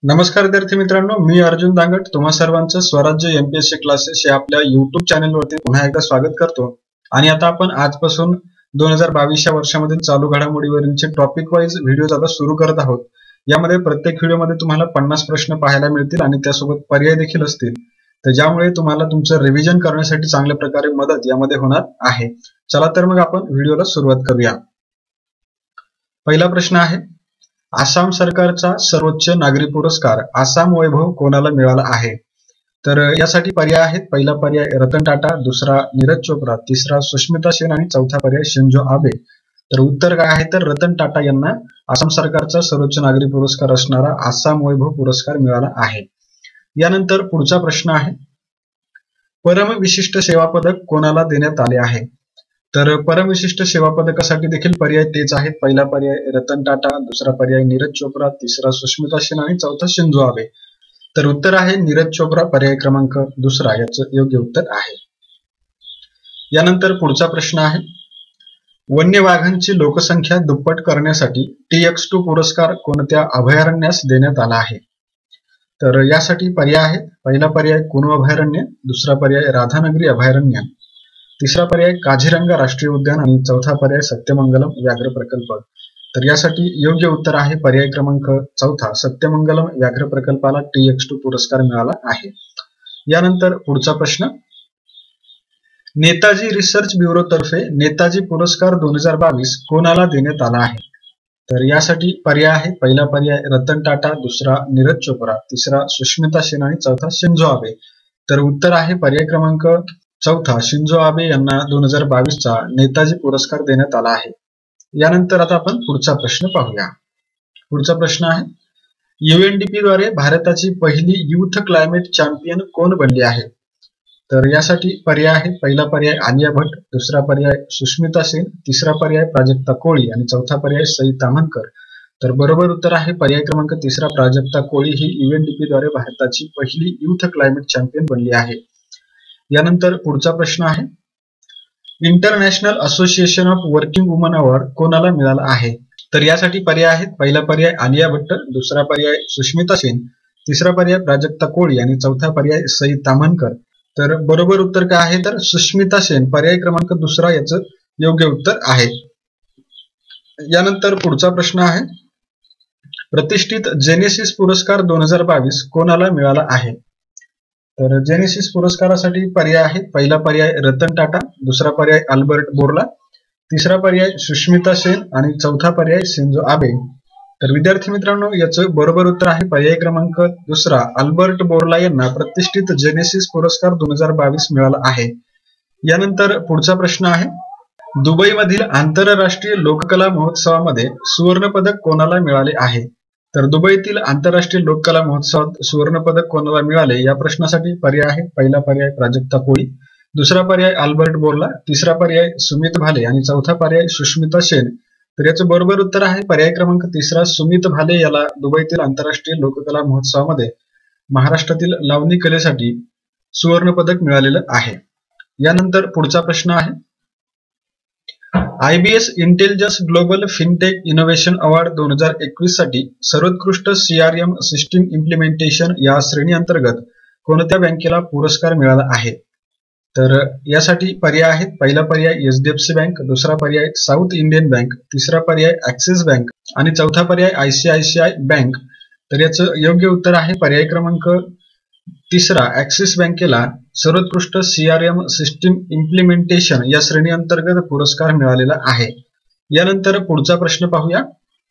नमस्कार विद्यार्थी मित्रांनो, मी अर्जुन दांगट तुम्हा सर्वांचं स्वराज्य एमपीएससी क्लासेस या आपल्या युट्यूब चॅनलवरती पुन्हा एकदा स्वागत करतो। आणि आता आपण आजपासून 2022 या वर्षामधील चालू घडामोडीवरील टॉपिक वाईज व्हिडिओज आता सुरू करत आहोत। यामध्ये प्रत्येक व्हिडिओमध्ये तुम्हाला 50 प्रश्न पाहायला मिळतील आणि त्यासोबत पर्याय देखील असतील, तर ज्यामुळे तुम्हाला तुमचं रिव्हिजन करण्यासाठी चांगल्या प्रकारे मदत यामध्ये होणार आहे। चला तर मग आपण व्हिडिओला सुरुवात करूया। पहिला प्रश्न आहे, आसाम सरकारचा सर्वोच्च नागरी पुरस्कार आसाम वैभव कोणाला मिळाला आहे? तर यासाठी पर्याय आहेत। पहिला पर्याय रतन टाटा, दुसरा नीरज चोप्रा, तिसरा सुष्मिता सेन आणि चौथा पर्याय शिंजो आबे। तर उत्तर काय आहे, तर रतन टाटा यांना आसाम सरकारचा सर्वोच्च नागरी पुरस्कार असणारा आसाम वैभव पुरस्कार मिळाला आहे। यानंतर पुढचा प्रश्न आहे, परम विशिष्ट सेवा पदक कोणाला देण्यात आले आहे? तर परम विशिष्ट सेवा पदकासाठी देखील पर्याय तेच आहेत। पहिला पर्याय रतन टाटा, दुसरा पर्याय नीरज चोप्रा, तिसरा सुष्मिता सेन आणि चौथा शिंजो आबे। तर उत्तर आहे नीरज चोप्रा, पर्याय क्रमांक दुसरा याचं योग्य उत्तर आहे। यानंतर पुढचा प्रश्न आहे, वन्य वाघांची लोकसंख्या दुप्पट करण्यासाठी TX2 पुरस्कार कोणत्या अभयारण्यास देण्यात आला आहे? तर यासाठी पर्याय आहेत। पहिला पर्याय कुनो अभयारण्य, दुसरा पर्याय राधानगरी अभयारण्य, तिसरा पर्याय काझीरंगा राष्ट्रीय उद्यान आणि चौथा पर्याय सत्यमंगलम व्याघ्र प्रकल्प। तर यासाठी योग्य उत्तर आहे पर्याय क्रमांक चौथा, सत्यमंगलम व्याघ्र प्रकल्पाला TX2 पुरस्कार मिळाला आहे। यानंतर पुढचा प्रश्न, नेताजी रिसर्च ब्युरो तर्फे नेताजी पुरस्कार 2022 कोणाला देण्यात आला आहे? तर यासाठी पर्याय आहे। पहिला पर्याय रतन टाटा, दुसरा नीरज चोप्रा, तिसरा सुष्मिता सेन आणि चौथा शिंजो आबे। तर उत्तर आहे पर्याय क्रमांक चौथा, शिंजो आबे यांना 2022 चा नेताजी पुरस्कार देण्यात आला आहे। यानंतर आता आपण पुढचा प्रश्न पाहूया। पुढचा प्रश्न आहे, UNDP द्वारे भारताची पहिली युथ क्लायमेट चॅम्पियन कोण बनली आहे? तर यासाठी पर्याय आहे। पहिला पर्याय आलिया भट्ट, दुसरा पर्याय सुष्मिता सेन, तिसरा पर्याय प्राजक्ता कोळी आणि चौथा पर्याय सई ताम्हणकर। तर बरोबर उत्तर आहे पर्याय क्रमांक तिसरा, प्राजक्ता कोळी ही UNDP द्वारे भारताची पहिली युथ क्लायमेट चॅम्पियन बनली आहे। यानंतर पुढचा प्रश्न आहे, international association of working woman award कोणाला मिळाला आहे? तर यासाठी पर्याय आहेत। पहिला पर्याय आलिया भट्ट, दुसरा पर्याय सुष्मिता सेन, तिसरा पर्याय प्राजक्ता कोळी आणि चौथा पर्याय सई ताम्हणकर। तर बरोबर उत्तर काय आहे, तर सुष्मिता सेन, पर्याय क्रमांक दुसरा याचं योग्य उत्तर आहे। यानंतर पुढचा प्रश्न आहे, प्रतिष्ठित जेनेसिस पुरस्कार 2022 कोणाला मिळाला आहे? तर जेनेसिस पुरस्कारासाठी पर्याय आहेत। पहिला पर्याय रतन टाटा, दुसरा पर्याय अल्बर्ट बोर्ला, तिसरा पर्याय सुष्मिता सेन आणि चौथा पर्याय शिंजो आबे। तर विद्यार्थी मित्रांनो, याचं बरोबर उत्तर आहे पर्याय क्रमांक दुसरा, अल्बर्ट बोर्ला यांना प्रतिष्ठित जेनेसिस पुरस्कार 2022 मिळाला आहे। यानंतर पुढचा प्रश्न आहे, दुबई मधील आंतरराष्ट्रीय लोककला महोत्सवामध्ये सुवर्ण पदक कोणाला मिळाले आहे? तर दुबईतील आंतरराष्ट्रीय लोककला महोत्सवात सुवर्ण पदक कोणाला मिळाले या प्रश्नासाठी पर्याय आहे। पहिला पर्याय प्राजक्ता कोळी, दुसरा पर्याय अल्बर्ट बोर्ला, तिसरा पर्याय सुमित भाले आणि चौथा पर्याय सुष्मिता सेन। तर याचं बरोबर उत्तर आहे पर्याय क्रमांक तिसरा, सुमित भाले याला दुबईतील आंतरराष्ट्रीय लोककला महोत्सवामध्ये महाराष्ट्रातील लावणी कलेसाठी सुवर्ण पदक मिळालेलं आहे। यानंतर पुढचा प्रश्न आहे, IBS intelligence global fintech innovation award 2021 साठी सर्वोत्कृष्ट CRM सिस्टीम इम्प्लिमेंटेशन या श्रेणी अंतर्गत कोणत्या बँकेला पुरस्कार मिळाला आहे? तर यासाठी पर्याय आहेत। पहिला पर्याय HDFC बँक, दुसरा पर्याय साऊथ इंडियन बँक, तिसरा पर्याय ॲक्सिस बँक आणि चौथा पर्याय ICICI बँक। तर याचं योग्य उत्तर आहे पर्याय क्रमांक तिसरा, ॲक्सिस बँकेला सर्वोत्कृष्ट CRM सिस्टीम इम्प्लिमेंटेशन या श्रेणी अंतर्गत पुरस्कार मिळालेला आहे। यानंतर पुढचा प्रश्न पाहूया,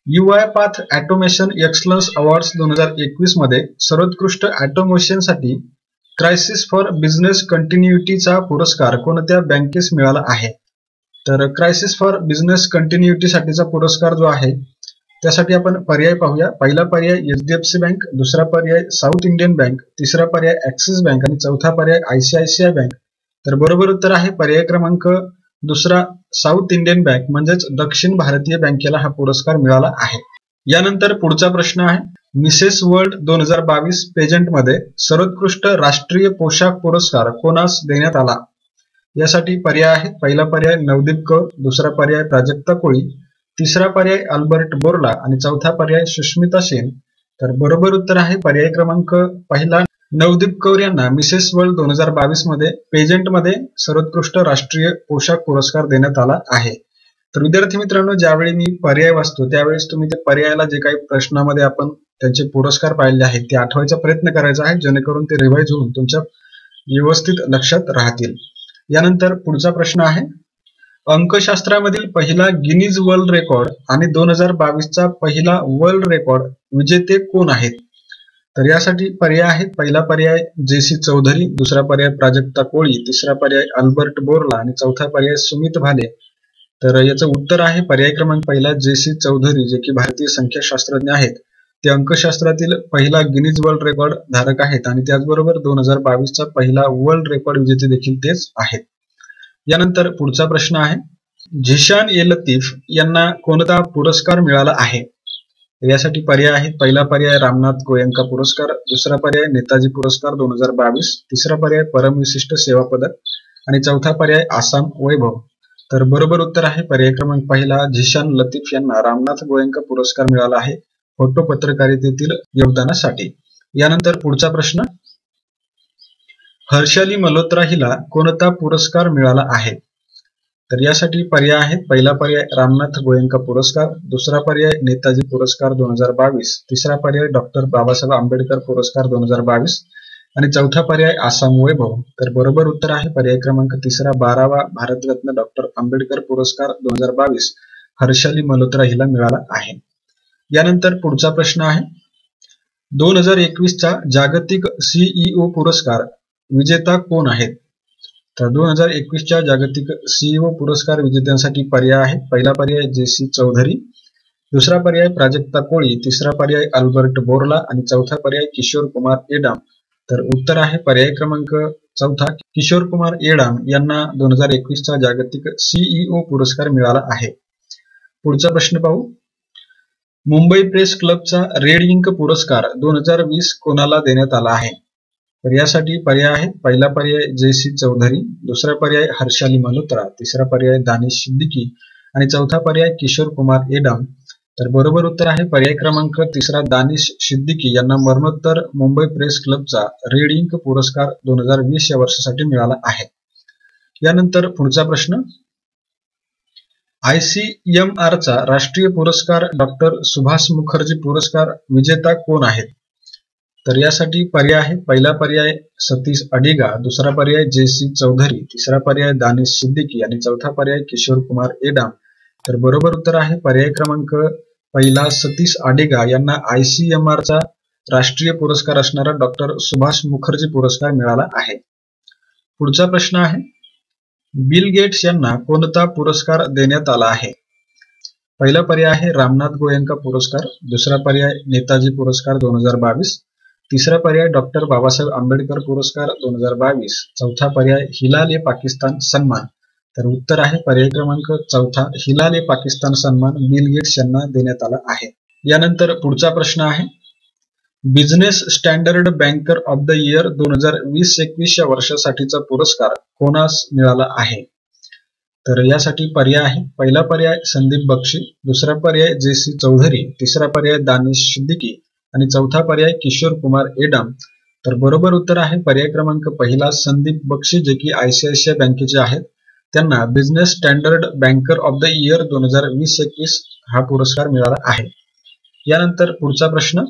UiPath ऑटोमेशन एक्सलन्स अवॉर्ड्स 2021 मध्ये सर्वोत्कृष्ट ऑटोमेशन साठी क्रायसिस फॉर बिझनेस कंटिन्युइटीचा पुरस्कार कोणत्या बँकेस मिळाला आहे? तर क्रायसिस फॉर बिझनेस कंटिन्युइटी साठीचा पुरस्कार जो आहे त्यासाठी आपण पर्याय पाहूया। पहिला पर्याय HDFC बँक, दुसरा पर्याय साऊथ इंडियन बँक, तिसरा पर्याय ॲक्सिस बँक आणि चौथा पर्याय ICICI बँक। तर बरोबर उत्तर आहे पर्याय क्रमांक दुसरा, साऊथ इंडियन बँक म्हणजेच दक्षिण भारतीय बँकेला हा पुरस्कार मिळाला आहे। यानंतर पुढचा प्रश्न आहे, मिसेस वर्ल्ड 2022 पेजंट मध्ये सर्वोत्कृष्ट राष्ट्रीय पोशाख पुरस्कार कोणास देण्यात आला? यासाठी पर्याय आहेत। पहिला पर्याय नवदीप कौर, दुसरा पर्याय प्राजक्ता कोळी, तिसरा पर्याय अल्बर्ट बोर्ला आणि चौथा पर्याय सुष्मिता सेन। तर बरोबर उत्तर आहे पर्याय क्रमांक पहिला. नवदीप कौर यांना मिसेस वर्ल्ड 2022 मध्ये पेजंट मध्ये सर्वोत्कृष्ट राष्ट्रीय पोशाख पुरस्कार देण्यात आला आहे. तर विद्यार्थी मित्रांनो, ज्यावेळी मी पर्याय वाचतो त्यावेळेस तुम्ही ते पर्यायाला जे काही प्रश्नामध्ये आपण त्यांचे पुरस्कार पाहिले आहेत ते आठवायचा प्रयत्न करायचा आहे, जेणेकरून ते रिवाइज होऊन तुमच्या व्यवस्थित लक्षात राहतील. यानंतर पुढचा प्रश्न आहे, अंकशास्त्रामधील पहिला गिनीज वर्ल्ड रेकॉर्ड आणि 2022 चा पहिला वर्ल्ड रेकॉर्ड विजेते कोण आहेत? तर यासाठी पर्याय आहेत. पहिला पर्याय JC चौधरी, दुसरा पर्याय प्राजक्ता कोळी, तिसरा पर्याय अल्बर्ट बोरला आणि चौथा पर्याय सुमित भाले. तर याचं उत्तर आहे पर्याय क्रमांक पहिला JC चौधरी, जे की भारतीय संख्याशास्त्रज्ञ आहेत. ते अंकशास्त्रातील पहिला गिनीज वर्ल्ड रेकॉर्ड धारक आहेत आणि त्याचबरोबर 2022 चा पहिला वर्ल्ड रेकॉर्ड विजेते देखील तेच आहेत. यानंतर पुढचा प्रश्न आहे, झिशान ए लतीफ यांना कोणता पुरस्कार मिळाला आहे? यासाठी पर्याय आहेत. पहिला पर्याय रामनाथ गोयंका पुरस्कार, दुसरा पर्याय नेताजी पुरस्कार 2022, तिसरा पर्याय परमविशिष्ट सेवा पदक आणि चौथा पर्याय आसाम वैभव. तर बरोबर उत्तर आहे पर्याय क्रमांक पहिला, झिशान लतीफ यांना रामनाथ गोयंका पुरस्कार मिळाला आहे फोटो पत्रकारितेतील योगदानासाठी. यानंतर पुढचा प्रश्न, हर्षाली मल्होत्रा हिला कोणता पुरस्कार मिळाला आहे? तर यासाठी पर्याय आहेत. पहिला पर्याय रामनाथ गोयंका पुरस्कार, दुसरा पर्याय नेताजी पुरस्कार 2022, तिसरा पर्याय डॉक्टर बाबासाहेब आंबेडकर पुरस्कार 2022 आणि चौथा पर्याय आसाम वैभव. तर बरोबर उत्तर आहे पर्याय क्रमांक तिसरा, 12वा भारतरत्न डॉक्टर आंबेडकर पुरस्कार 2022 हर्षाली मल्होत्रा हिला मिळाला आहे. यानंतर पुढचा प्रश्न आहे, 2021 चा जागतिक CEO पुरस्कार विजेता कोण आहेत? तर 2021 च्या जागतिक CEO पुरस्कार विजेत्यांसाठी पर्याय आहे. पहिला पर्याय JC चौधरी, दुसरा पर्याय प्राजक्ता कोळी, तिसरा पर्याय अल्बर्ट बोरला आणि चौथा पर्याय किशोर कुमार एडाम. तर उत्तर आहे पर्याय क्रमांक चौथा, किशोर कुमार एडाम यांना 2021 चा जागतिक CEO पुरस्कार मिळाला आहे. पुढचा प्रश्न पाहू, मुंबई प्रेस क्लबचा रेड इंक पुरस्कार 2020 कोणाला देण्यात आला आहे? तर यासाठी पर्याय आहेत. पहिला पर्याय JC चौधरी, दुसरा पर्याय हर्षाली मल्होत्रा, तिसरा पर्याय दानिश सिद्दीकी आणि चौथा पर्याय किशोर कुमार एडाम. तर बरोबर उत्तर आहे पर्याय क्रमांक तिसरा, दानिश सिद्दीकी यांना मरणोत्तर मुंबई प्रेस क्लबचा रेड इंक पुरस्कार 2020 या वर्षासाठी मिळाला आहे. यानंतर पुढचा प्रश्न, ICMR चा राष्ट्रीय पुरस्कार डॉक्टर सुभाष मुखर्जी पुरस्कार विजेता कोण आहेत? तर यासाठी पर्याय आहे. पहिला पर्याय सतीश अडिगा, दुसरा पर्याय JC चौधरी, तिसरा पर्याय दानिश सिद्दीकी आणि चौथा पर्याय किशोर कुमार एडाम. तर बरोबर उत्तर आहे पर्याय क्रमांक पहिला, सतीश अडिगा यांना ICMR चा राष्ट्रीय पुरस्कार असणारा डॉक्टर सुभाष मुखर्जी पुरस्कार मिळाला आहे. पुढचा प्रश्न आहे, बिल गेट्स यांना कोणता पुरस्कार देण्यात आला आहे? पहिला पर्याय आहे रामनाथ गोयंका पुरस्कार, दुसरा पर्याय नेताजी पुरस्कार 2022, तिसरा पर्याय डॉक्टर बाबासाहेब आंबेडकर पुरस्कार 2022, चौथा पर्याय हिलाल ए पाकिस्तान सन्मान. तर उत्तर आहे पर्याय क्रमांक चौथा, हिलाल ए पाकिस्तान सन्मान बिल गेट्स यांना देण्यात आला आहे. यानंतर पुढचा प्रश्न आहे, business standard banker of the year 2020-21 या वर्षासाठीचा पुरस्कार कोणास मिळाला आहे? तर यासाठी पर्याय आहे. पहिला पर्याय संदीप बक्षी, दुसरा पर्याय JC चौधरी, तिसरा पर्याय दानिश सिद्दीकी आणि चौथा पर्याय किशोर कुमार एडाम. तर बरोबर उत्तर आहे पर्याय क्रमांक पहिला, संदीप बक्षी, जे की ICICI बँकेचे आहेत. त्यांना business standard banker of the year 2020-21 हा पुरस्कार मिळाला आहे. यानंतर पुढचा प्रश्न,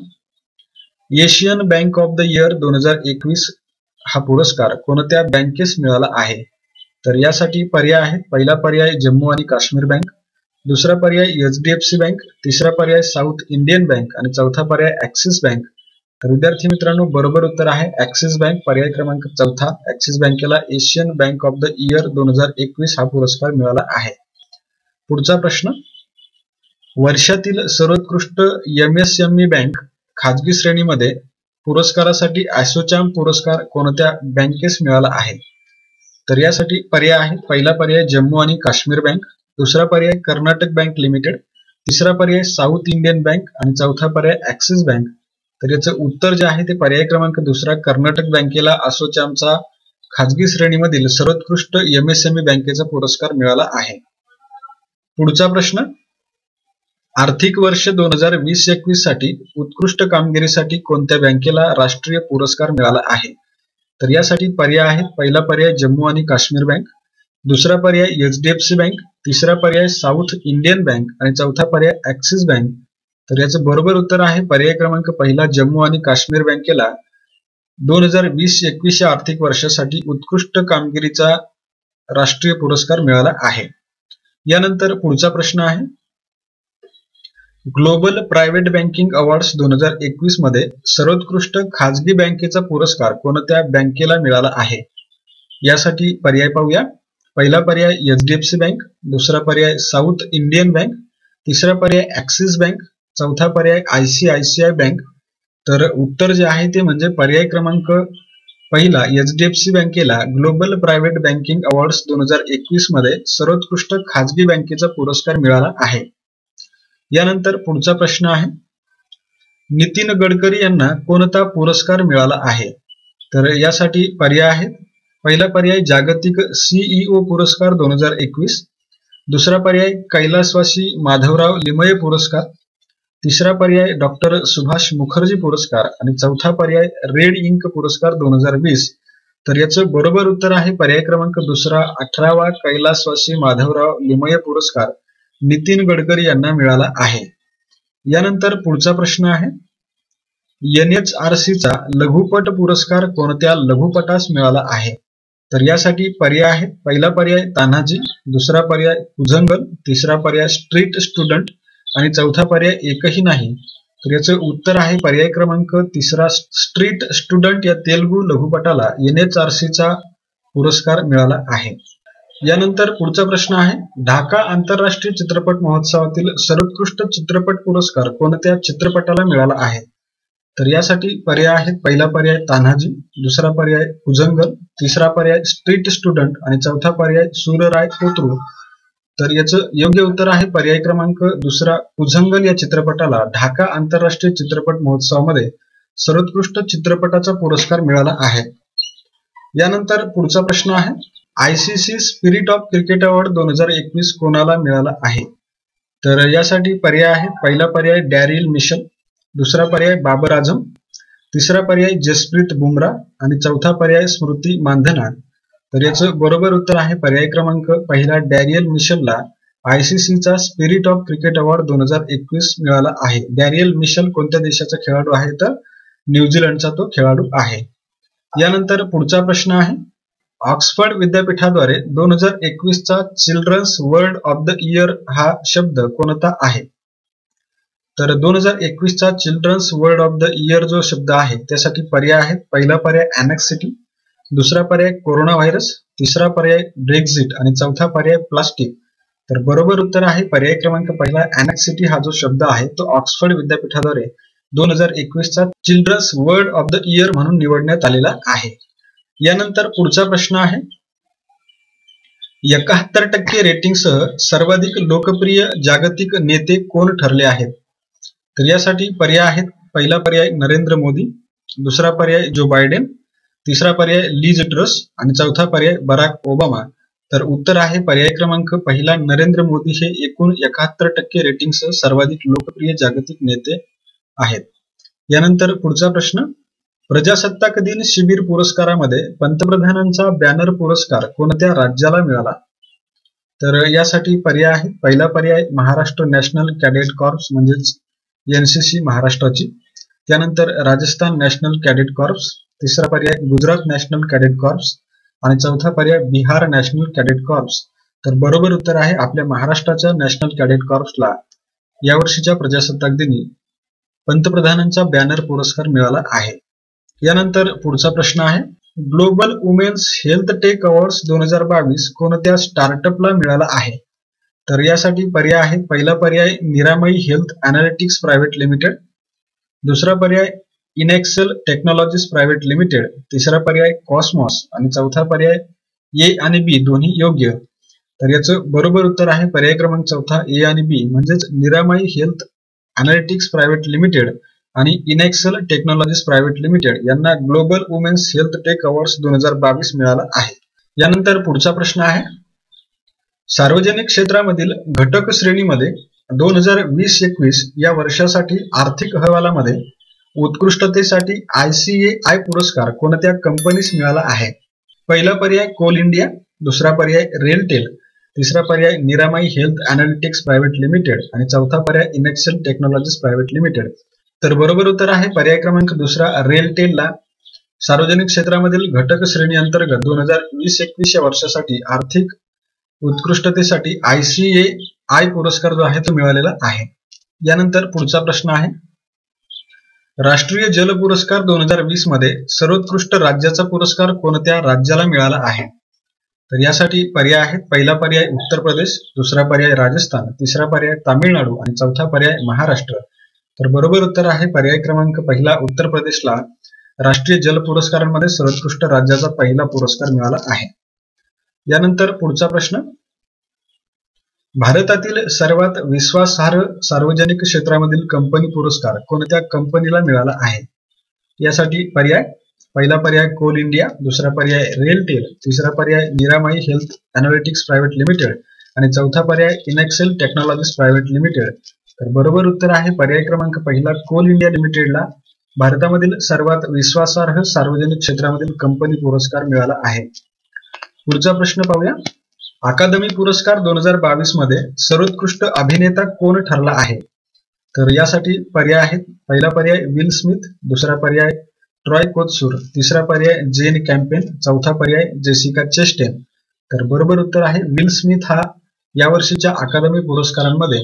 Asian bank of the year 2021 हा पुरस्कार कोणत्या बँकेस मिळाला आहे? तर यासाठी पर्याय आहेत. पहिला पर्याय जम्मू आणि काश्मीर बँक, दुसरा पर्याय HDFC बँक, तिसरा पर्याय साऊथ इंडियन बँक आणि चौथा पर्याय ऍक्सिस बँक. तर विद्यार्थी मित्रांनो, बरोबर उत्तर आहे ऍक्सिस बँक, पर्याय क्रमांक चौथा. ऍक्सिस बँकेला Asian bank of the year 2021 हा पुरस्कार मिळाला आहे. पुढचा प्रश्न, वर्षातील सर्वोत्कृष्ट MSME बँक खाजगी श्रेणीमध्ये पुरस्कारासाठी ॲसोचॅम पुरस्कार कोणत्या बँकेस मिळाला आहे? तर यासाठी पर्याय आहे. पहिला पर्याय जम्मू आणि काश्मीर बँक, दुसरा पर्याय कर्नाटक बँक लिमिटेड, तिसरा पर्याय साऊथ इंडियन बँक आणि चौथा पर्याय ऍक्सिस बँक. तर याचं उत्तर जे आहे ते पर्याय क्रमांक दुसरा, कर्नाटक बँकेला असोचॅमचा खाजगी श्रेणीमधील सर्वोत्कृष्ट MSME बँकेचा पुरस्कार मिळाला आहे. पुढचा प्रश्न, आर्थिक वर्ष 2020-21 साठी उत्कृष्ट कामगिरीसाठी कोणत्या बँकेला राष्ट्रीय पुरस्कार मिळाला आहे? तर यासाठी पर्याय आहेत. पहिला पर्याय जम्मू आणि काश्मीर बँक, दुसरा पर्याय HDFC बँक, तिसरा पर्याय साऊथ इंडियन बँक आणि चौथा पर्याय ऍक्सिस बँक. तर याचं बरोबर उत्तर आहे पर्याय क्रमांक पहिला, जम्मू आणि काश्मीर बँकेला 2020-21 या आर्थिक वर्षासाठी उत्कृष्ट कामगिरीचा राष्ट्रीय पुरस्कार मिळाला आहे. यानंतर पुढचा प्रश्न आहे, ग्लोबल प्रायव्हेट बँकिंग अवॉर्ड्स 2021 मध्ये सर्वोत्कृष्ट खाजगी बँकेचा पुरस्कार कोणत्या बँकेला मिळाला आहे? यासाठी पर्याय पाहूया. पहिला पर्याय HDFC बँक, दुसरा पर्याय साऊथ इंडियन बँक, तिसरा पर्याय ऍक्सिस बँक, चौथा पर्याय ICICI बँक. तर उत्तर जे आहे ते म्हणजे पर्याय क्रमांक पहिला HDFC बँकेला ग्लोबल प्रायव्हेट बँकिंग अवॉर्ड्स 2021 मध्ये सर्वोत्कृष्ट खाजगी बँकेचा पुरस्कार मिळाला आहे. यानंतर पुढचा प्रश्न आहे, नितीन गडकरी यांना कोणता पुरस्कार मिळाला आहे? तर यासाठी पर्याय आहेत. पहिला पर्याय जागतिक CEO पुरस्कार 2021, दुसरा पर्याय कैलासवासी माधवराव लिमये पुरस्कार, तिसरा पर्याय डॉक्टर सुभाष मुखर्जी पुरस्कार आणि चौथा पर्याय रेड इंक पुरस्कार 2020. तर याचं बरोबर उत्तर आहे पर्याय क्रमांक दुसरा, 18वा कैलासवासी माधवराव लिमये पुरस्कार नितीन गडकरी यांना मिळाला आहे. यानंतर पुढचा प्रश्न आहे, NHRC चा लघुपट पुरस्कार कोणत्या लघुपटास मिळाला आहे? तर यासाठी पर्याय आहेत. पहिला पर्याय तान्हाजी, दुसरा पर्याय कुझंगल, तिसरा पर्याय स्ट्रीट स्टुडंट आणि चौथा पर्याय एकही नाही. तर याचं उत्तर आहे पर्याय क्रमांक तिसरा, स्ट्रीट स्टुडंट या तेलुगू लघुपटाला NHRC चा पुरस्कार मिळाला आहे. यानंतर पुढचा प्रश्न आहे, ढाका आंतरराष्ट्रीय चित्रपट महोत्सवातील सर्वोत्कृष्ट चित्रपट पुरस्कार कोणत्या चित्रपटाला मिळाला आहे? तर यासाठी पर्याय आहेत. पहिला पर्याय तान्हाजी, दुसरा पर्याय कुझंगल, तिसरा पर्याय स्ट्रीट स्टुडंट आणि चौथा पर्याय सूरराय पोत्रू. तर याचं योग्य उत्तर आहे पर्याय क्रमांक दुसरा, कुझंगल या चित्रपटाला ढाका आंतरराष्ट्रीय चित्रपट महोत्सवामध्ये सर्वोत्कृष्ट चित्रपटाचा पुरस्कार मिळाला आहे. यानंतर पुढचा प्रश्न आहे, ICC spirit of cricket award 2021 कोणाला मिळाला आहे? तर यासाठी पर्याय आहेत. पहिला पर्याय डॅरिल मिशेल, दुसरा पर्याय बाबर आझम, तिसरा पर्याय जसप्रीत बुमराह आणि चौथा पर्याय स्मृती मानधना. तर याचं बरोबर उत्तर आहे पर्याय क्रमांक पहिला, डॅरियल मिशेलला ICC चा स्पिरिट ऑफ क्रिकेट अवॉर्ड 2021 मिळाला आहे. डॅरियल मिशेल कोणत्या देशाचा खेळाडू आहे? तर न्यूझीलंडचा तो खेळाडू आहे. यानंतर पुढचा प्रश्न आहे, ऑक्सफर्ड विद्यापीठाद्वारे 2021 चा children's world of the year हा शब्द कोणता आहे? तर 2021 चा children's world of the year जो शब्द आहे त्यासाठी पर्याय आहेत. पहिला पर्याय अनेक्सिटी, दुसरा पर्याय कोरोना व्हायरस, तिसरा पर्याय ब्रेक्झिट आणि चौथा पर्याय प्लास्टिक. तर बरोबर उत्तर आहे पर्याय क्रमांक पहिला, अनेक्सिटी हा जो शब्द आहे तो ऑक्सफर्ड विद्यापीठाद्वारे 2021 चा children's world of the year म्हणून निवडण्यात आलेला आहे. यानंतर पुढचा प्रश्न आहे, 71% रेटिंगसह सर्वाधिक लोकप्रिय जागतिक नेते कोण ठरले आहेत? तर यासाठी पर्याय आहेत. पहिला पर्याय नरेंद्र मोदी, दुसरा पर्याय जो बायडेन, तिसरा पर्याय लीज ट्रस आणि चौथा पर्याय बराक ओबामा. तर उत्तर आहे पर्याय क्रमांक पहिला, नरेंद्र मोदी हे एकूण 71% रेटिंगसह सर्वाधिक लोकप्रिय जागतिक नेते आहेत. यानंतर पुढचा प्रश्न, प्रजासत्ताक दिन शिबिर पुरस्कारामध्ये पंतप्रधानांचा बॅनर पुरस्कार कोणत्या राज्याला मिळाला? तर यासाठी पर्याय आहेत. पहिला पर्याय महाराष्ट्र नॅशनल कॅडेट कॉर्प्स म्हणजेच NCC महाराष्ट्राची, त्यानंतर राजस्थान नॅशनल कॅडेट कॉर्प्स, तिसरा पर्याय गुजरात नॅशनल कॅडेट कॉर्प्स आणि चौथा पर्याय बिहार नॅशनल कॅडेट कॉर्प्स. तर बरोबर उत्तर आहे आपल्या महाराष्ट्राच्या नॅशनल कॅडेट कॉर्प्सला यावर्षीच्या प्रजासत्ताक दिनी पंतप्रधानांचा बॅनर पुरस्कार मिळाला आहे. यानंतर पुढचा प्रश्न आहे, global women's health tech awards 2022 कोणत्या स्टार्टअपला मिळाला आहे? तर यासाठी पर्याय आहेत. पहिला पर्याय निरामयी हेल्थ अनालिटिक्स प्रायव्हेट लिमिटेड, दुसरा पर्याय इनेक्सेल टेक्नॉलॉजीज प्रायव्हेट लिमिटेड, तिसरा पर्याय कॉस्मॉस आणि चौथा पर्याय A आणि B दोन्ही योग्य. तर याचं बरोबर उत्तर आहे पर्याय क्रमांक चौथा, A आणि B म्हणजेच Niramai health analytics private limited आणि इनेक्सेल टेक्नॉलॉजीज प्रायव्हेट लिमिटेड यांना global women's health tech awards 2022 मिळाला आहे. यानंतर पुढचा प्रश्न आहे, सार्वजनिक क्षेत्रामधील घटक श्रेणीमध्ये 2020-21 या वर्षासाठी आर्थिक अहवालामध्ये उत्कृष्टतेसाठी ICAI पुरस्कार कोणत्या कंपनीस मिळाला आहे? पहिला पर्याय कोल इंडिया, दुसरा पर्याय रेलटेल, तिसरा पर्याय निरामय हेल्थ अनालिटिक्स प्रायव्हेट लिमिटेड आणि चौथा पर्याय इनेक्सेल टेक्नॉलॉजीज प्रायव्हेट लिमिटेड. तर बरोबर उत्तर आहे पर्याय क्रमांक दुसरा रेलटेलला सार्वजनिक क्षेत्रामधील घटक श्रेणी अंतर्गत 2020-21 या वर्षासाठी आर्थिक उत्कृष्टतेसाठी ICAI पुरस्कार जो आहे तो मिळालेला आहे. यानंतर पुढचा प्रश्न आहे, राष्ट्रीय जल पुरस्कार 2020 मध्ये सर्वोत्कृष्ट राज्याचा पुरस्कार कोणत्या राज्याला मिळाला आहे? तर यासाठी पर्याय आहेत, पहिला पर्याय उत्तर प्रदेश, दुसरा पर्याय राजस्थान, तिसरा पर्याय तामिळनाडू आणि चौथा पर्याय महाराष्ट्र. तर बरोबर उत्तर आहे पर्याय क्रमांक पहिला उत्तर प्रदेशला राष्ट्रीय जल पुरस्कारांमध्ये सर्वोत्कृष्ट राज्याचा पहिला पुरस्कार मिळाला आहे. यानंतर पुढचा प्रश्न, भारतातील सर्वात विश्वासार्ह सार्वजनिक क्षेत्रामधील कंपनी पुरस्कार कोणत्या कंपनीला मिळाला आहे? यासाठी पर्याय, पहिला पर्याय कोल इंडिया, दुसरा पर्याय रेलटेल, तिसरा पर्याय निरामय हेल्थ अनालिटिक्स प्रायव्हेट लिमिटेड आणि चौथा पर्याय इनेक्सेल टेक्नॉलॉजीज प्रायव्हेट लिमिटेड. तर बरोबर उत्तर आहे पर्याय क्रमांक पहिला कोल इंडिया लिमिटेडला भारतामधील सर्वात विश्वासार्ह सार्वजनिक क्षेत्रामधील कंपनी पुरस्कार मिळाला आहे. पुढचा प्रश्न पाहूया, अकादमी पुरस्कार 2022 मध्ये सर्वोत्कृष्ट अभिनेता कोण ठरला आहे? तर यासाठी पर्याय आहेत, पहिला पर्याय विल स्मिथ, दुसरा पर्याय ट्रॉय कोत्सूर, तिसरा पर्याय जेन कॅम्पेन, चौथा पर्याय जेसिका चेस्टेन. तर बरोबर उत्तर आहे विल स्मिथ हा यावर्षीच्या अकादमी पुरस्कारांमध्ये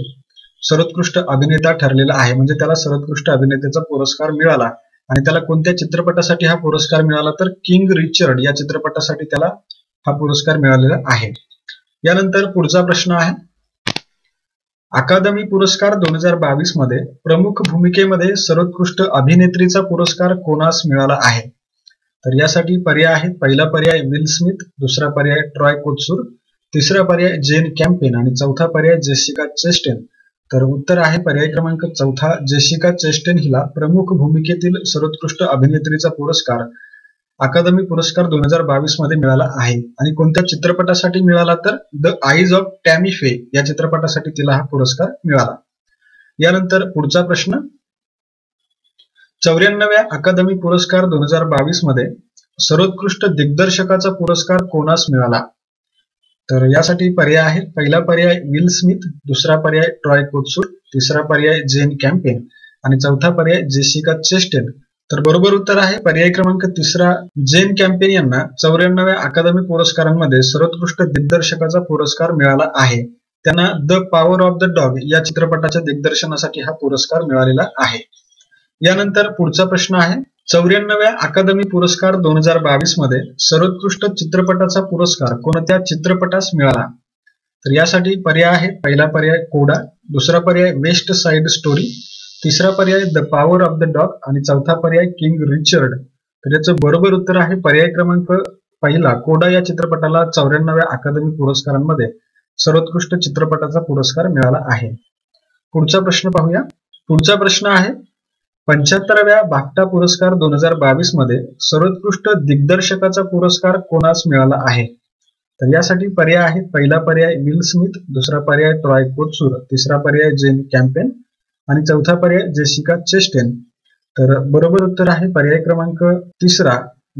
सर्वोत्कृष्ट अभिनेता ठरलेला आहे, म्हणजे त्याला सर्वोत्कृष्ट अभिनेत्याचा पुरस्कार मिळाला. आणि त्याला कोणत्या चित्रपटासाठी हा पुरस्कार मिळाला? तर किंग रिचर्ड या चित्रपटासाठी त्याला हा पुरस्कार मिळालेला आहे. यानंतर पुढचा प्रश्न आहे, अकादमी पुरस्कार 2022 मध्ये प्रमुख भूमिकेमध्ये सर्वोत्कृष्ट अभिनेत्रीचा पुरस्कार कोणास मिळाला आहे? तर यासाठी पर्याय आहेत, पहिला पर्याय विल स्मिथ, दुसरा पर्याय ट्रॉय कोत्सूर, तिसरा पर्याय जेन कॅम्पेन आणि चौथा पर्याय जेसिका चेस्टेन. तर उत्तर आहे पर्याय क्रमांक चौथा, जेसिका चेस्टेन हिला प्रमुख भूमिकेतील सर्वोत्कृष्ट अभिनेत्रीचा पुरस्कार अकादमी पुरस्कार 2022 मध्ये मिळाला आहे. आणि कोणत्या चित्रपटासाठी मिळाला? तर द आईज ऑफ टॅमी फे या चित्रपटासाठी तिला हा पुरस्कार मिळाला. यानंतर पुढचा प्रश्न, 94व्या अकादमी पुरस्कार 2022 मध्ये सर्वोत्कृष्ट दिग्दर्शकाचा पुरस्कार कोणास मिळाला? तर यासाठी पर्याय आहेत, पहिला पर्याय विल स्मिथ, दुसरा पर्याय ट्रॉय कोत्सूर, तिसरा पर्याय जेन कॅम्पेन आणि चौथा पर्याय जेसिका चेस्टेन. तर बरोबर उत्तर आहे पर्याय क्रमांक तिसरा, जेन कॅम्पेन यांना 94व्या अकादमी पुरस्कारांमध्ये सर्वोत्कृष्ट दिग्दर्शकाचा पुरस्कार मिळाला आहे. त्यांना the power of the dog या चित्रपटाच्या दिग्दर्शनासाठी हा पुरस्कार मिळालेला आहे. यानंतर पुढचा प्रश्न आहे, 94व्या अकादमी पुरस्कार 2022 मध्ये सर्वोत्कृष्ट चित्रपटाचा पुरस्कार कोणत्या चित्रपटास मिळाला? तर यासाठी पर्याय आहे, पहिला पर्याय कोडा, दुसरा पर्याय वेस्ट साइड स्टोरी, तिसरा पर्याय the power of the dog आणि चौथा पर्याय किंग रिचर्ड. तर याचं बरोबर उत्तर आहे पर्याय क्रमांक पहिला, कोडा या चित्रपटाला 94व्या अकादमी पुरस्कारांमध्ये सर्वोत्कृष्ट चित्रपटाचा पुरस्कार मिळाला आहे. पुढचा प्रश्न पाहूया. पुढचा प्रश्न आहे, 75व्या बाफ्टा पुरस्कार 2022 मध्ये सर्वोत्कृष्ट दिग्दर्शकाचा पुरस्कार कोणास मिळाला आहे? तर यासाठी पर्याय आहेत, पहिला पर्याय विल स्मिथ, दुसरा पर्याय ट्रॉय कोत्सूर, तिसरा पर्याय जेन कॅम्पेन आणि चौथा पर्याय जेसिका चेस्टेन. तर बरोबर उत्तर आहे पर्याय क्रमांक तिसरा,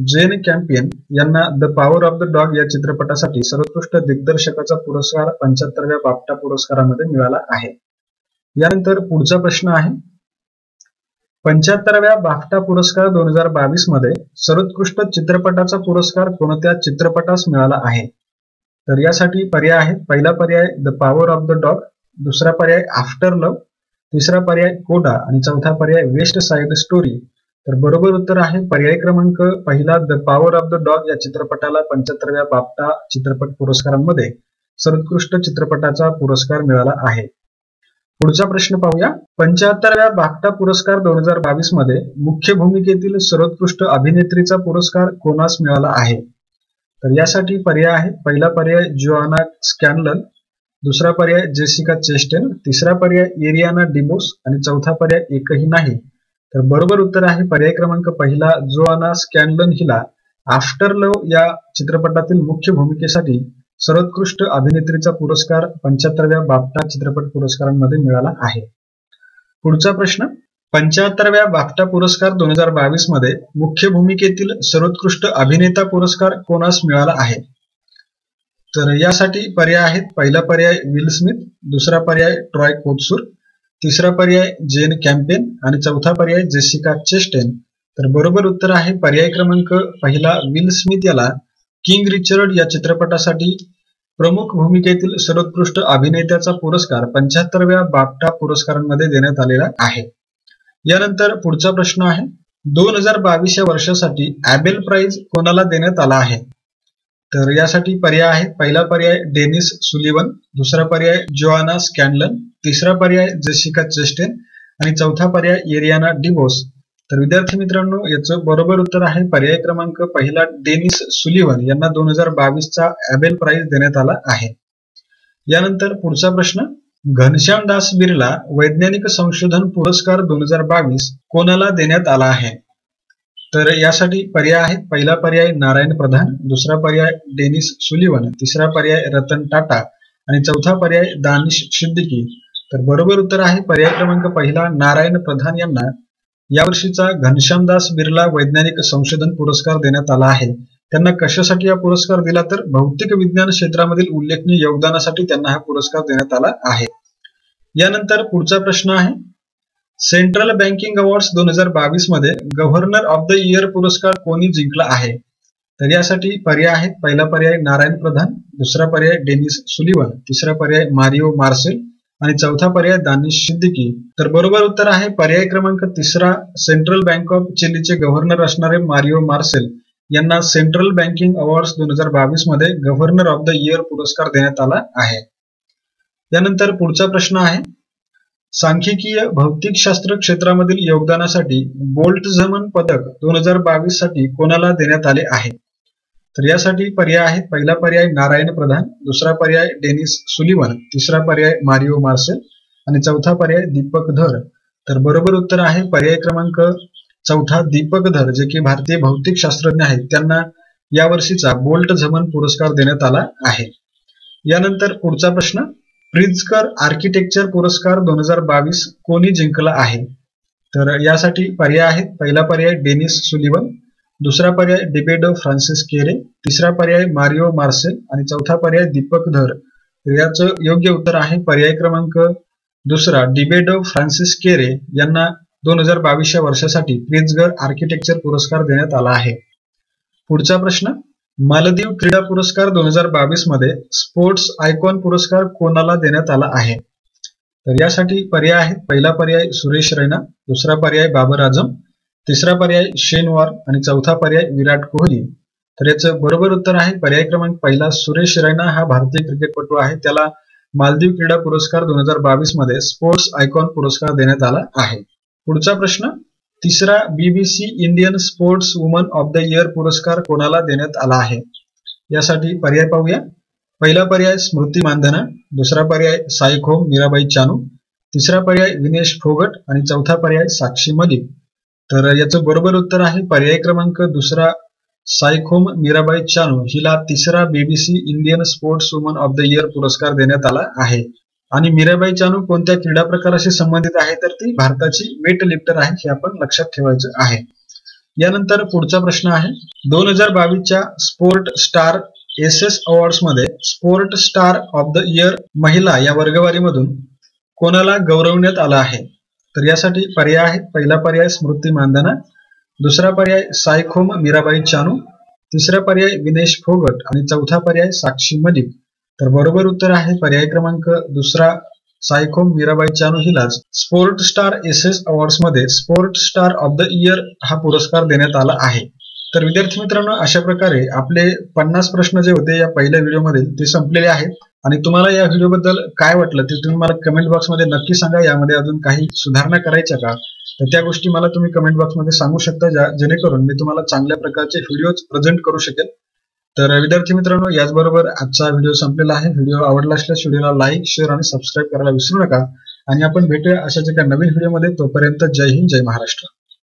जेन कॅम्पेन यांना the power of the dog या चित्रपटासाठी सर्वोत्कृष्ट दिग्दर्शकाचा पुरस्कार 75व्या बाफ्टा पुरस्कारामध्ये मिळाला आहे. यानंतर पुढचा प्रश्न आहे, 75व्या बाफ्टा पुरस्कार 2022 मध्ये सर्वोत्कृष्ट चित्रपटाचा पुरस्कार कोणत्या चित्रपटास मिळाला आहे? तर यासाठी पर्याय आहेत, पहिला पर्याय the power of the dog, दुसरा पर्याय आफ्टर लव्ह, तिसरा पर्याय कोडा आणि चौथा पर्याय वेस्ट साइड स्टोरी. तर बरोबर उत्तर आहे पर्याय क्रमांक पहिला, the power of the dog या चित्रपटाला 75व्या बाफ्टा चित्रपट पुरस्कारांमध्ये सर्वोत्कृष्ट चित्रपटाचा पुरस्कार मिळाला आहे. पुढचा प्रश्न पाहूया. 75व्या बाफ्टा पुरस्कार 2022 मध्ये मुख्य भूमिकेतील सर्वोत्कृष्ट अभिनेत्रीचा पुरस्कार कोणास मिळाला आहे? तर यासाठी पर्याय आहे, पहिला पर्याय जोआना स्कॅनलन, दुसरा पर्याय जेसिका चेस्टेन, तिसरा पर्याय एरियाना डिबोस आणि चौथा पर्याय एकही नाही. तर बरोबर उत्तर आहे पर्याय क्रमांक पहिला, जोआना स्कॅनलन हिला आफ्टर लव्ह या चित्रपटातील मुख्य भूमिकेसाठी सर्वोत्कृष्ट अभिनेत्रीचा पुरस्कार 75व्या बाफ्टा चित्रपट पुरस्कारांमध्ये मिळाला आहे? पुढचा प्रश्न, 75व्या बाफ्टा पुरस्कार 2022 मध्ये मुख्य भूमिकेतील सर्वोत्कृष्ट अभिनेता पुरस्कार कोणास मिळाला आहे? तर यासाठी पर्याय आहेत. पहिला पर्याय विल स्मिथ, दुसरा पर्याय ट्रॉय कोत्सूर, तिसरा पर्याय जेन कॅम्पेन आणि चौथा पर्याय जेसिका चेस्टेन. तर बरोबर उत्तर आहे पर्याय क्रमांक पहिला विल स्मिथ याला किंग रिचर्ड या चित्रपटासाठी प्रमुख भूमिकेतील सर्वोत्कृष्ट अभिनेत्याचा पुरस्कार 75व्या बाफ्टा पुरस्कारांमध्ये देण्यात आलेला आहे. यानंतर पुढचा प्रश्न आहे, 2022 या वर्षासाठी ॲबेल प्राइज कोणाला देण्यात आला आहे? तर यासाठी पर्याय आहेत. पहिला पर्याय डेनिस सुलिवन, दुसरा पर्याय जोआना स्कॅनलन, तिसरा पर्याय जेसिका चेस्टेन आणि चौथा पर्याय एरियाना डिबोस. तर विद्यार्थी मित्रांनो, याचं बरोबर उत्तर आहे पर्याय क्रमांक पहिला डेनिस सुलिवन यांना 2022 चा ॲबेल प्राइज देण्यात आला आहे. यानंतर पुढचा प्रश्न, घनश्याम दास बिर्ला वैज्ञानिक संशोधन पुरस्कार 2022 कोणाला देण्यात आला आहे? तर यासाठी पर्याय आहेत. पहिला पर्याय नारायण प्रधान, दुसरा पर्याय डेनिस सुलिवन, तिसरा पर्याय रतन टाटा आणि चौथा पर्याय दानिश सिद्दीकी. तर बरोबर उत्तर आहे पर्याय क्रमांक पहिला नारायण प्रधान यांना यावर्षीचा घनश्यामदास बिर्ला वैज्ञानिक संशोधन पुरस्कार देण्यात आला आहे. त्यांना कशासाठी हा पुरस्कार दिला? तर भौतिक विज्ञान क्षेत्रामधील उल्लेखनीय योगदानासाठी त्यांना हा पुरस्कार देण्यात आला आहे. यानंतर पुढचा प्रश्न आहे, सेंट्रल बँकिंग अवॉर्ड्स 2022 मध्ये गव्हर्नर ऑफ द इयर पुरस्कार कोणी जिंकला आहे? तर यासाठी पर्याय आहेत. पहिला पर्याय नारायण प्रधान, दुसरा पर्याय डेनिस सुलिवन, तिसरा पर्याय मारिओ मार्सेल आणि चौथा पर्याय दानिश सिद्दीकी. तर बरोबर उत्तर आहे पर्याय क्रमांक तिसरा, सेंट्रल बँक ऑफ चिलीचे गव्हर्नर असणारे मारिओ मार्सेल यांना सेंट्रल बँकिंग अवॉर्ड्स 2022 मध्ये गव्हर्नर ऑफ द इयर पुरस्कार देण्यात आला आहे. यानंतर पुढचा प्रश्न आहे, सांख्यिकीय भौतिकशास्त्र क्षेत्रामधील योगदानासाठी बोल्टझमन पदक 2022 साठी कोणाला देण्यात आले आहे? तर यासाठी पर्याय आहेत. पहिला पर्याय नारायण प्रधान, दुसरा पर्याय डेनिस सुलिवन, तिसरा पर्याय मारिओ मार्सेल आणि चौथा पर्याय दीपक धर. तर बरोबर उत्तर आहे पर्याय क्रमांक चौथा दीपक धर, जे की भारतीय भौतिक शास्त्रज्ञ आहेत. त्यांना यावर्षीचा बोल्टझमन पुरस्कार देण्यात आला आहे. यानंतर पुढचा प्रश्न, प्रिझकर आर्किटेक्चर पुरस्कार 2022 कोणी जिंकला आहे? तर यासाठी पर्याय आहेत. पहिला पर्याय डेनिस सुलिवन, दुसरा पर्याय डिबेडो फ्रान्सिस केरे, तिसरा पर्याय मारिओ मार्सेल आणि चौथा पर्याय दीपक धर. याचं योग्य उत्तर आहे पर्याय क्रमांक दुसरा, डिबेडो फ्रान्सिस केरे यांना 2022 या वर्षासाठी प्रिझकर आर्किटेक्चर पुरस्कार देण्यात आला आहे. पुढचा प्रश्न, मालदीव क्रीडा पुरस्कार 2022 मध्ये स्पोर्ट्स आयकॉन पुरस्कार कोणाला देण्यात आला आहे? तर यासाठी पर्याय आहेत. पहिला पर्याय सुरेश रैना, दुसरा पर्याय बाबर आझम, तिसरा पर्याय शेन वॉर्न आणि चौथा पर्याय विराट कोहली. तर याचं बरोबर उत्तर आहे पर्याय क्रमांक पहिला, सुरेश रैना हा भारतीय क्रिकेटपटू आहे. त्याला मालदीव क्रीडा पुरस्कार 2022 मध्ये स्पोर्ट्स आयकॉन पुरस्कार देण्यात आला आहे. पुढचा प्रश्न, तिसरा BBC Indian sports woman of the year पुरस्कार कोणाला देण्यात आला आहे? यासाठी पर्याय पाहूया. पहिला पर्याय स्मृती मानधना, दुसरा पर्याय साईखोम मीराबाई चानू, तिसरा पर्याय विनेश फोगट आणि चौथा पर्याय साक्षी मलिक. तर याचं बरोबर उत्तर आहे पर्याय क्रमांक दुसरा, साईखोम मीराबाई चानू हिला तिसरा BBC Indian sports woman of the year पुरस्कार देण्यात आला आहे. आणि मीराबाई चानू कोणत्या क्रीडा प्रकाराशी संबंधित आहे? तर ती भारताची वेट लिफ्टर आहे, हे आपण लक्षात ठेवायचं आहे. यानंतर पुढचा प्रश्न आहे, 2022 च्या स्पोर्ट स्टार SS अवॉर्ड्स मध्ये sport star of the year महिला या वर्गवारीमधून कोणाला गौरवण्यात आलं आहे? तर यासाठी पर्याय आहेत. पहिला पर्याय स्मृती मानधना, दुसरा पर्याय साईखोम मीराबाई चानू, तिसरा पर्याय विनेश फोगट आणि चौथा पर्याय साक्षी मलिक. तर बरोबर उत्तर आहे पर्याय क्रमांक दुसरा, साईखोम मीराबाई चानू हिलाच स्पोर्ट स्टार SS अवॉर्ड्स मध्ये sport star of the year हा पुरस्कार देण्यात आला आहे. तर विद्यार्थी मित्रांनो, अशा प्रकारे आपले 50 प्रश्न जे होते या पहिल्या व्हिडिओमध्ये ते संपलेले आहेत. आणि तुम्हाला या व्हिडिओबद्दल काय वाटलं ते तुम्ही मला कमेंट बॉक्समध्ये नक्की सांगा. यामध्ये अजून काही सुधारणा करायच्या का, तर त्या गोष्टी मला तुम्ही कमेंट बॉक्समध्ये सांगू शकता, जेणेकरून मी तुम्हाला चांगल्या प्रकारचे व्हिडिओज प्रेझेंट करू शकेल. तर विद्यार्थी मित्रांनो, याचबरोबर आजचा व्हिडिओ संपलेला आहे. व्हिडिओ आवडला असल्यास व्हिडिओला लाईक, शेअर आणि सबस्क्राईब करायला विसरू नका. आणि आपण भेटूया अशाच एका नवीन व्हिडिओमध्ये. तोपर्यंत जय हिंद, जय महाराष्ट्र.